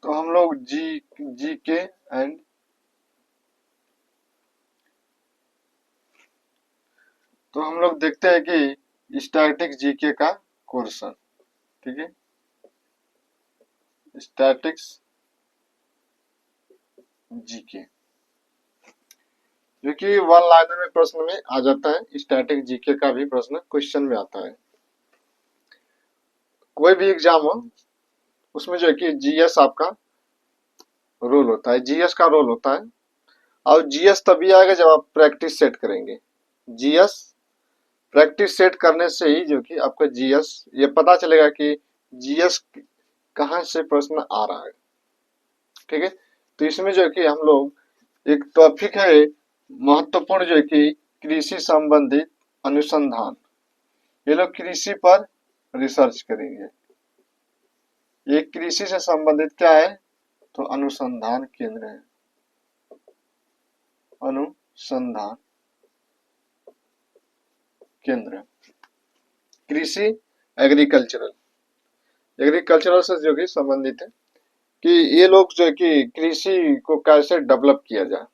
तो हम लोग जी के एंड तो हम लोग देखते हैं कि स्टैटिक जीके का क्वेश्चन। ठीक है, स्टैटिक्स जीके जो कि वन लाइनर में प्रश्न में आ जाता है। स्टैटिक जीके का भी प्रश्न क्वेश्चन में आता है। कोई भी एग्जाम हो उसमें जो है कि जीएस आपका रोल होता है, जीएस का रोल होता है। और जीएस तभी आएगा जब आप प्रैक्टिस सेट करेंगे। जीएस प्रैक्टिस सेट करने से ही जो कि आपका जीएस ये पता चलेगा कि जीएस कहाँ से प्रश्न आ रहा है। ठीक है, तो इसमें जो है कि हम लोग एक टॉपिक है महत्वपूर्ण जो है कि कृषि संबंधित अनुसंधान। ये लोग कृषि पर रिसर्च करेंगे। ये कृषि से संबंधित क्या है, तो अनुसंधान केंद्र है। अनुसंधान केंद्र कृषि एग्रीकल्चरल एग्रीकल्चरल से जो कि संबंधित है कि ये लोग जो है कि कृषि को कैसे डेवलप किया जाए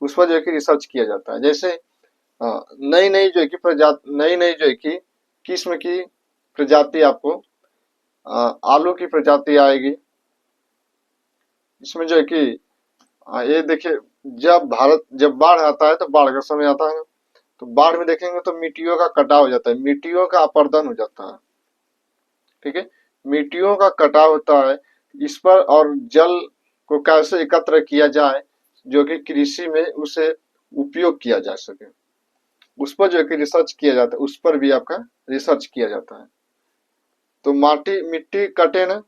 उस पर जो है कि रिसर्च किया जाता है। जैसे नई नई जो है कि प्रजाति नई नई जो है कि किस्म की प्रजाति आपको आलू की प्रजाति आएगी। इसमें जो है कि ये देखिए, जब बाढ़ आता है तो बाढ़ का समय आता है, तो बाढ़ में देखेंगे तो मिट्टियों का कटाव हो जाता है, मिट्टियों का अपरदन हो जाता है। ठीक है, मिट्टियों का कटाव होता है। इस पर और जल को कैसे एकत्र किया जाए जो कि कृषि में उसे उपयोग किया जा सके, उस पर जो है कि रिसर्च किया जाता है। उस पर भी आपका रिसर्च किया जाता है। तो मिट्टी कटे ना,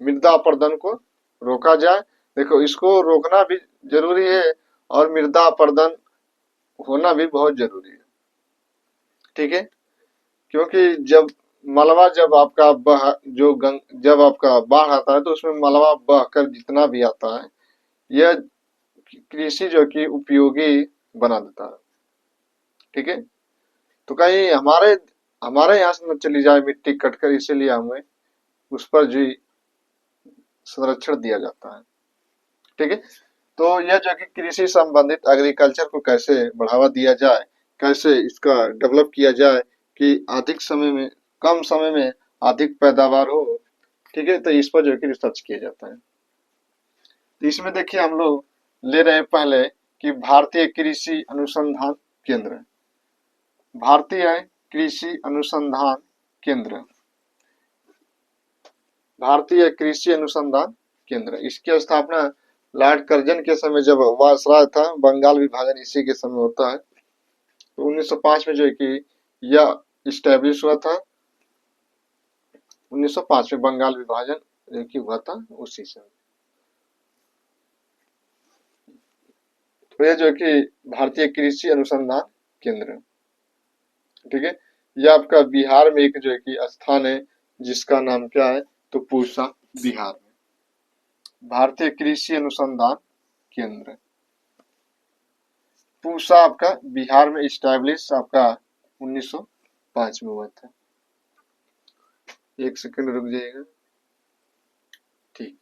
मृदा अपरदन को रोका जाए। देखो, इसको रोकना भी जरूरी है और मृदा अपरदन होना भी बहुत जरूरी है। ठीक है, क्योंकि जब आपका जब आपका बाढ़ आता है तो उसमें मलबा बहकर जितना भी आता है यह कृषि जो कि उपयोगी बना देता है। ठीक है, तो कहीं हमारे हमारे यहाँ से न चली जाए मिट्टी कटकर, इसीलिए हमें उस पर जो संरक्षण दिया जाता है। ठीक है, तो यह जो कि कृषि संबंधित एग्रीकल्चर को कैसे बढ़ावा दिया जाए, कैसे इसका डेवलप किया जाए कि अधिक समय में कम समय में अधिक पैदावार हो। ठीक है, तो इस पर जो है कि रिसर्च किया जाता है। तो इसमें देखिए हम लोग ले रहे हैं पहले कि भारतीय कृषि अनुसंधान केंद्र। भारतीय कृषि अनुसंधान केंद्र, भारतीय कृषि अनुसंधान केंद्र, इसकी स्थापना लॉर्ड कर्जन के समय जब वायसराय था, बंगाल विभाजन इसी के समय होता है। तो 1905 में जो है कि यह इस्टेब्लिश हुआ था। 1905 में बंगाल विभाजन जो कि हुआ था उसी समय। तो यह जो है कि भारतीय कृषि अनुसंधान केंद्र, ठीक है, यह आपका बिहार में एक जो है कि स्थान है जिसका नाम क्या है, तो पूसा, बिहार में भारतीय कृषि अनुसंधान केंद्र पूसा आपका बिहार में इस्टेब्लिश आपका 1905 में हुआ था। एक सेकंड रुक जाइएगा। ठीक,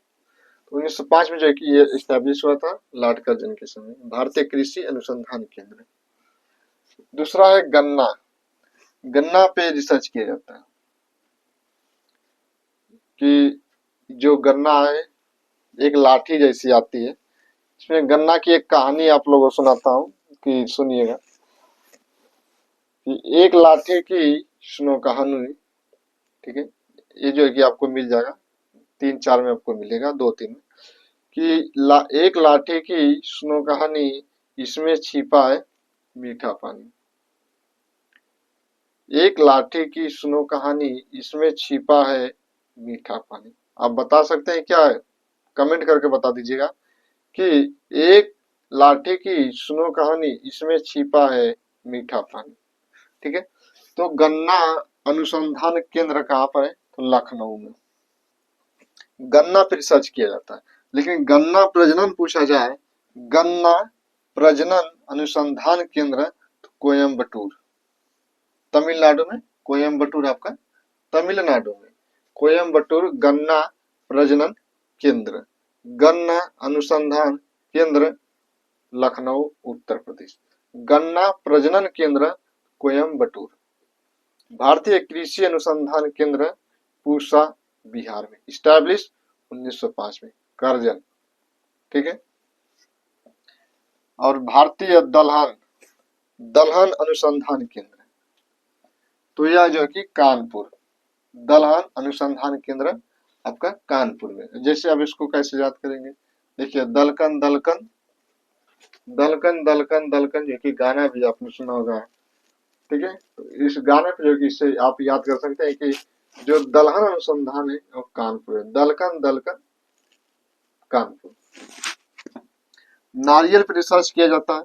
तो 1905 में जो है कि ये इस्टेब्लिश हुआ था लॉर्ड कर्जन के समय, भारतीय कृषि अनुसंधान केंद्र। दूसरा है गन्ना, गन्ना पे रिसर्च किया जाता है कि जो गन्ना है एक लाठी जैसी आती है। इसमें गन्ना की एक कहानी आप लोगों को सुनाता हूँ कि सुनिएगा कि एक लाठी की सुनो कहानी। ठीक है, ये जो है कि आपको मिल जाएगा 3-4 में, आपको मिलेगा 2-3 में कि एक लाठी की सुनो कहानी, इसमें छिपा है मीठा पानी। एक लाठी की सुनो कहानी, इसमें छिपा है मीठा पानी। आप बता सकते हैं क्या है, कमेंट करके बता दीजिएगा कि एक लाठी की सुनो कहानी, इसमें छिपा है मीठा पानी। ठीक है, तो गन्ना अनुसंधान केंद्र कहाँ पर है, तो लखनऊ में गन्ना पे रिसर्च किया जाता है। लेकिन गन्ना प्रजनन पूछा जाए, गन्ना प्रजनन अनुसंधान केंद्र तो कोयम्बटूर, तमिलनाडु में। कोयम्बटूर आपका तमिलनाडु में, कोयम्बटूर गन्ना प्रजनन केंद्र, गन्ना अनुसंधान केंद्र लखनऊ उत्तर प्रदेश, गन्ना प्रजनन केंद्र कोयम्बटूर, भारतीय कृषि अनुसंधान केंद्र पूसा बिहार में, स्टैब्लिश 1905 में, करजन। ठीक है। और भारतीय दलहन दलहन अनुसंधान केंद्र, तो यह जो कि कानपुर, दलहन अनुसंधान केंद्र आपका कानपुर में। जैसे अब इसको कैसे याद करेंगे, देखिए दलकन दलकन दलकन दलकन दलकन, जो कि गाना भी आपने सुना होगा। ठीक है। तो इस गाने पे जो कि इससे आप याद कर सकते हैं कि जो दलहन अनुसंधान है वो कानपुर है, दलकन दलकन कानपुर। नारियल पर रिसर्च किया जाता है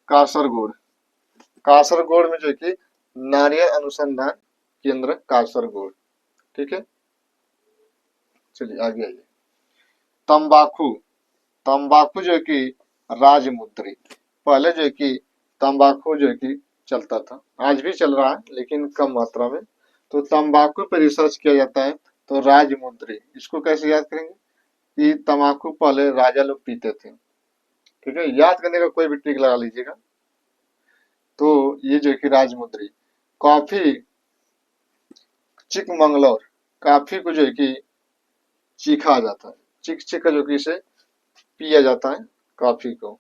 कासरगोड, कासरगोड में जो कि नारियल अनुसंधान केंद्र कासरगोड। ठीक है। चलिए आगे आइए। तंबाकू, तंबाकू जो कि राजमुंद्री, पहले जो कि तंबाकू जो कि चलता था, आज भी चल रहा है लेकिन कम मात्रा में। तो तंबाकू पर रिसर्च किया जाता है तो राजमुंद्री। इसको कैसे याद करेंगे कि तंबाकू पहले राजा लोग पीते थे। ठीक है। याद करने का कोई भी ट्रिक लगा लीजिएगा। तो ये जो कि राजमुंद्री। कॉफी चिकमंगलौर, कॉफी को जो है कि चीखा जाता है, चिक चिक जो कि इसे पिया जाता है कॉफी को।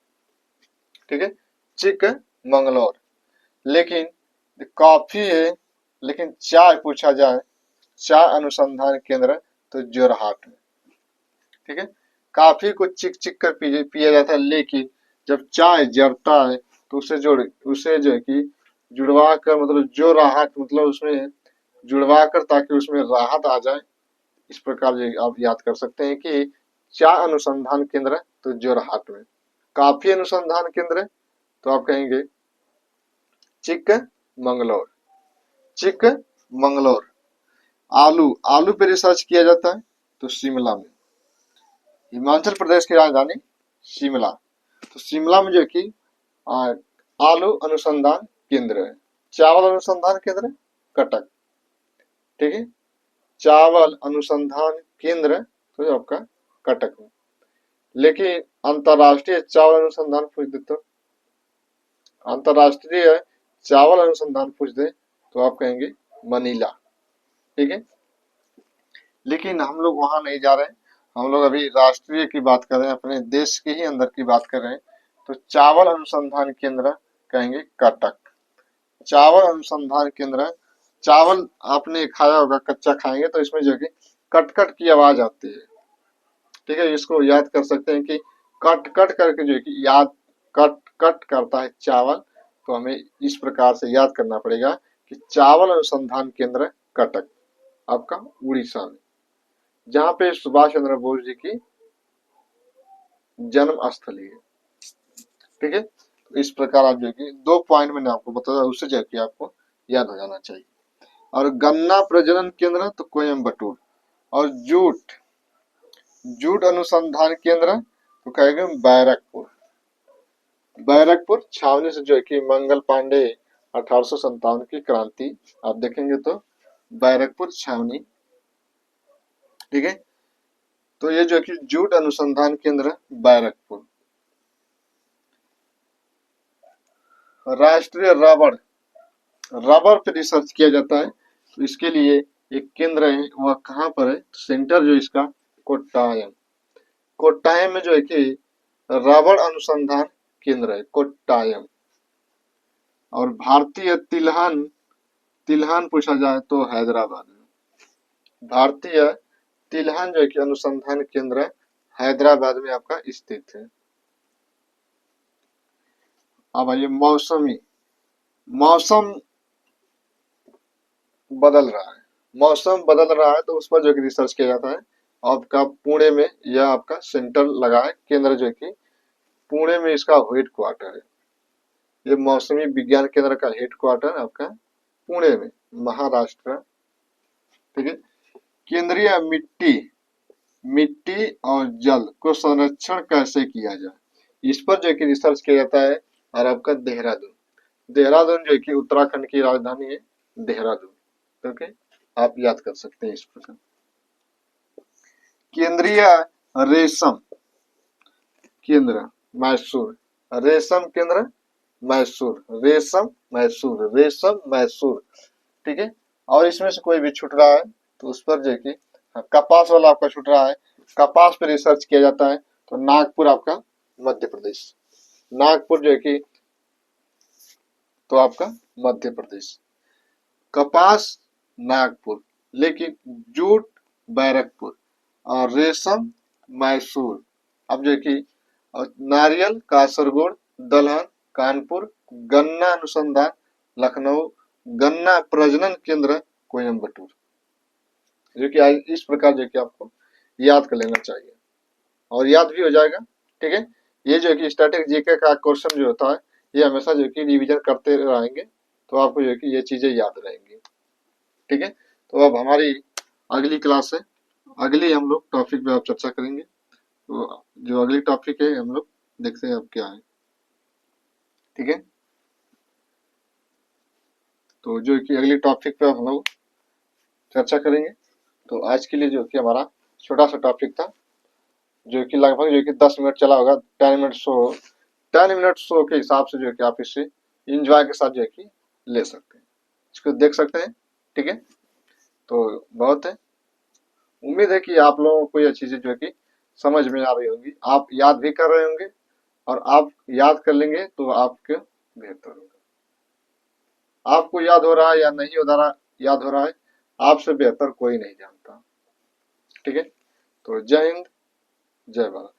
ठीक है। चिक मंगलौर। लेकिन कॉफी है, लेकिन चाय पूछा जाए, चाय अनुसंधान केंद्र तो जोरहाट में। ठीक है। कॉफी को चिक चिक कर पिया जाता है, लेकिन जब चाय जरता है तो उसे जो है कि जुड़वा कर, मतलब जो राहत, मतलब उसमें जुड़वा कर ताकि उसमें राहत आ जाए। इस प्रकार आप याद कर सकते हैं कि चाय अनुसंधान केंद्र तो जोरहाट में, कॉफी अनुसंधान केंद्र तो आप कहेंगे चिक मंगलौर, चिक मंगलौर। आलू, आलू पे रिसर्च किया जाता है तो शिमला में, हिमाचल प्रदेश की राजधानी शिमला। तो शिमला में जो कि आलू अनुसंधान केंद्र है। चावल अनुसंधान केंद्र कटक। ठीक है। चावल अनुसंधान केंद्र तो आपका कटक में। लेकिन अंतरराष्ट्रीय चावल अनुसंधान पूछ दे तो, अंतरराष्ट्रीय चावल अनुसंधान पूछ दे तो आप कहेंगे मनीला। ठीक है। लेकिन हम लोग वहां नहीं जा रहे हैं, हम लोग अभी राष्ट्रीय की बात कर रहे हैं, अपने देश के ही अंदर की बात कर रहे हैं। तो चावल अनुसंधान केंद्र कहेंगे कटक, चावल अनुसंधान केंद्र। चावल आपने खाया होगा, कच्चा खाएंगे तो इसमें जो कि कट कट की आवाज आती है। ठीक है। इसको याद कर सकते हैं कि कट कट करके जो है कि याद कट कट करता है चावल। तो हमें इस प्रकार से याद करना पड़ेगा कि चावल अनुसंधान केंद्र कटक आपका उड़ीसा में, जहां पे सुभाष चंद्र बोस जी की जन्म स्थली है। ठीक है। तो इस प्रकार आप जो कि 2 पॉइंट मैंने आपको बताया, उससे जो कि आपको याद हो जाना चाहिए। और गन्ना प्रजनन केंद्र तो कोयम्बटूर, और जूट, जूट अनुसंधान केंद्र तो कहेंगे बैरकपुर, बैरकपुर छावनी से जो है कि मंगल पांडे 1857 की क्रांति आप देखेंगे तो बैरकपुर छावनी। ठीक है। तो ये जो कि जूट अनुसंधान केंद्र बैरकपुर। राष्ट्रीय रबड़, रबर पे रिसर्च किया जाता है तो इसके लिए एक केंद्र है, वह कहाँ पर है, सेंटर जो इसका कोट्टायम, कोट्टायम में जो है कि रबड़ अनुसंधान केंद्र है कोट्टायम। और भारतीय तिलहन, तिलहन पूछा जाए तो हैदराबाद में, भारतीय तिलहन जो है कि अनुसंधान केंद्र हैदराबाद में आपका स्थित है। अब आइए मौसमी, मौसम बदल रहा है, मौसम बदल रहा है तो उस पर जो कि रिसर्च किया जाता है। आपका पुणे में यह आपका सेंटर लगा है, केंद्र जो कि पुणे में इसका हेड क्वार्टर है। ये मौसमी विज्ञान केंद्र का हेड क्वार्टर आपका पुणे में, महाराष्ट्र। ठीक है। केंद्रीय मिट्टी, मिट्टी और जल को संरक्षण कैसे किया जाए, इस पर जो कि रिसर्च किया जाता है। और आपका देहरादून, देहरादून जो कि उत्तराखंड की राजधानी है देहरादून। ओके। आप याद कर सकते हैं इस प्रकार। केंद्रीय रेशम केंद्र मैसूर, रेशम केंद्र मैसूर, रेशम मैसूर, रेशम मैसूर। ठीक है। और इसमें से कोई भी छूट रहा है तो उस पर जो है कि हाँ, कपास वाला आपका छूट रहा है, कपास पे रिसर्च किया जाता है तो नागपुर आपका मध्य प्रदेश, नागपुर जो है कि तो आपका मध्य प्रदेश, कपास नागपुर, लेकिन जूट बैरकपुर और रेशम मैसूर। अब जो है कि नारियल कासरगोड, दलहन कानपुर, गन्ना अनुसंधान लखनऊ, गन्ना प्रजनन केंद्र कोयम्बटूर। जो कि इस प्रकार जो कि आपको याद कर लेना चाहिए और याद भी हो जाएगा। ठीक है। ये जो है कि स्टैटिक जीके का क्वेश्चन जो होता है ये हमेशा जो कि रिवीजन करते रहेंगे तो आपको जो है कि ये चीजें याद रहेंगी। ठीक है। तो अब हमारी अगली क्लास है, अगली हम लोग टॉपिक पे आप चर्चा करेंगे। तो जो अगली टॉपिक है हम लोग देखते हैं अब क्या है। ठीक है। तो जो कि अगली टॉपिक पे हम लोग चर्चा करेंगे। तो आज के लिए जो कि हमारा छोटा सा टॉपिक था जो कि लगभग जो कि 10 मिनट चला होगा, 10 मिनट शो, 10 मिनट शो के हिसाब से जो है कि आप इसे इंजॉय के साथ जो है कि ले सकते हैं, इसको देख सकते हैं। ठीक है। तो बहुत है, उम्मीद है कि आप लोगों को ये चीजें जो है कि समझ में आ रही होंगी, आप याद भी कर रहे होंगे और आप याद कर लेंगे तो आपके बेहतर होगा। आपको याद हो रहा है या नहीं हो रहा, याद हो रहा है, आपसे बेहतर कोई नहीं जानता। ठीक है। तो जय हिंद, जय भारत।